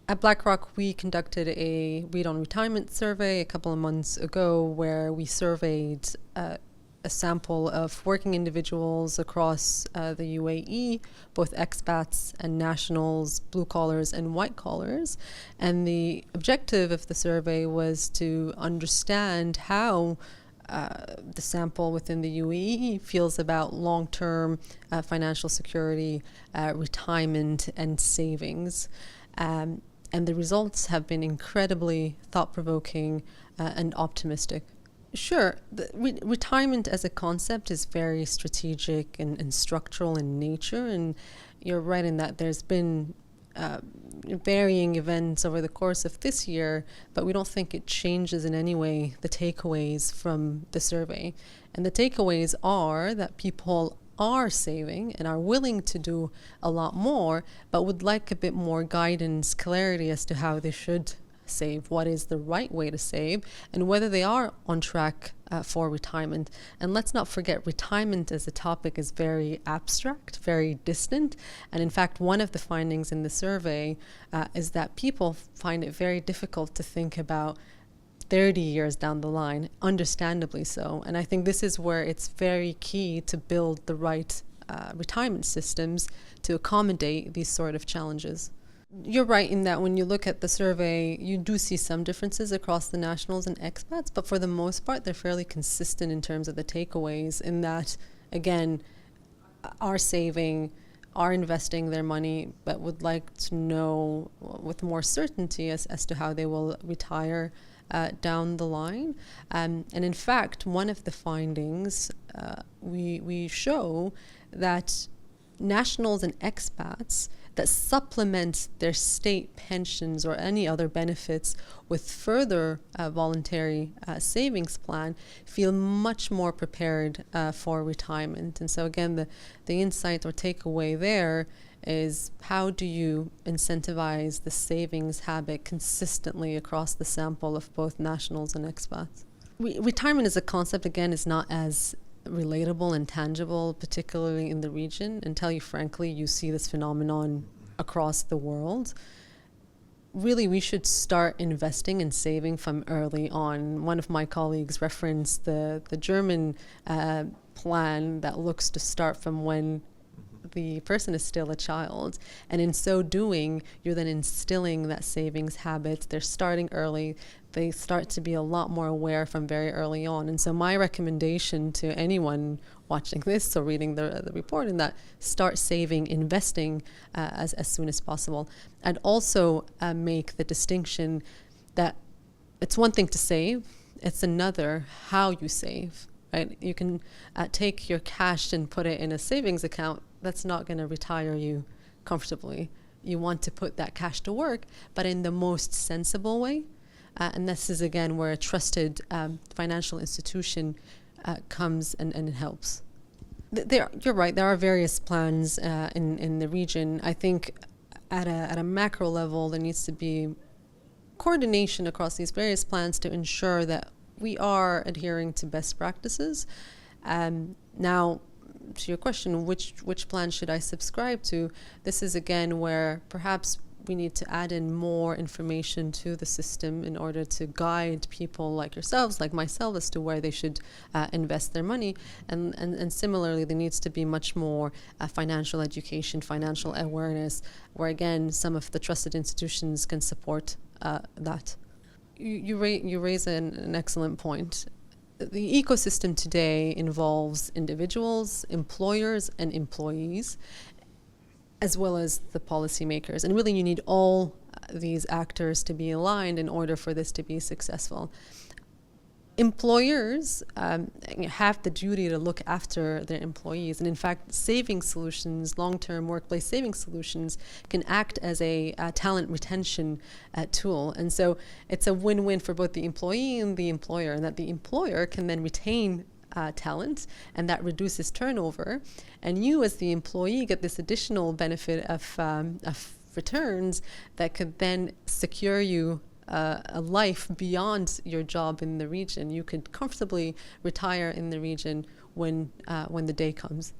At BlackRock, we conducted a Read on Retirement survey a couple of months ago where we surveyed a sample of working individuals across the UAE, both expats and nationals, blue collars and white collars. And the objective of the survey was to understand how the sample within the UAE feels about long-term financial security, retirement and savings. And the results have been incredibly thought-provoking and optimistic. Sure, retirement as a concept is very strategic and structural in nature, and you're right in that there's been varying events over the course of this year, but we don't think it changes in any way the takeaways from the survey. And the takeaways are that people are saving and are willing to do a lot more, but would like a bit more guidance, clarity as to how they should save, what is the right way to save, and whether they are on track for retirement. And let's not forget, retirement as a topic is very abstract, very distant. And in fact, one of the findings in the survey is that people find it very difficult to think about 30 years down the line, understandably so. And I think this is where it's very key to build the right retirement systems to accommodate these sort of challenges. You're right in that when you look at the survey, you do see some differences across the nationals and expats, but for the most part, they're fairly consistent in terms of the takeaways, in that, again, are saving, are investing their money, but would like to know with more certainty as to how they will retire down the line. And in fact, one of the findings, we show that nationals and expats that supplement their state pensions or any other benefits with further voluntary savings plan feel much more prepared for retirement. And so again, the insight or takeaway there is, how do you incentivize the savings habit consistently across the sample of both nationals and expats? Retirement as a concept, again, is not as relatable and tangible, particularly in the region. And tell you frankly, you see this phenomenon across the world. Really, we should start investing and saving from early on. One of my colleagues referenced the German plan that looks to start from when the person is still a child. And in so doing, you're then instilling that savings habit. They're starting early. They start to be a lot more aware from very early on. And so my recommendation to anyone watching this or reading the report, in that, start saving, investing as soon as possible. And also make the distinction that it's one thing to save, it's another how you save. Right? You can take your cash and put it in a savings account. That's not going to retire you comfortably. You want to put that cash to work, but in the most sensible way. And this is, again, where a trusted financial institution comes and helps. You're right, there are various plans in the region. I think at a macro level, there needs to be coordination across these various plans to ensure that we are adhering to best practices. Now, to your question, which plan should I subscribe to? This is, again, where perhaps we need to add in more information to the system in order to guide people like yourselves, like myself, as to where they should invest their money. And similarly, there needs to be much more financial education, financial awareness, where, again, some of the trusted institutions can support that. You raise an excellent point. The ecosystem today involves individuals, employers, and employees, as well as the policymakers. And really, you need all these actors to be aligned in order for this to be successful. Employers have the duty to look after their employees. And in fact, savings solutions, long-term workplace savings solutions, can act as a talent retention tool. And so it's a win-win for both the employee and the employer, and that the employer can then retain talent, and that reduces turnover. And you, as the employee, get this additional benefit of returns that could then secure you a life beyond your job in the region. You could comfortably retire in the region when the day comes.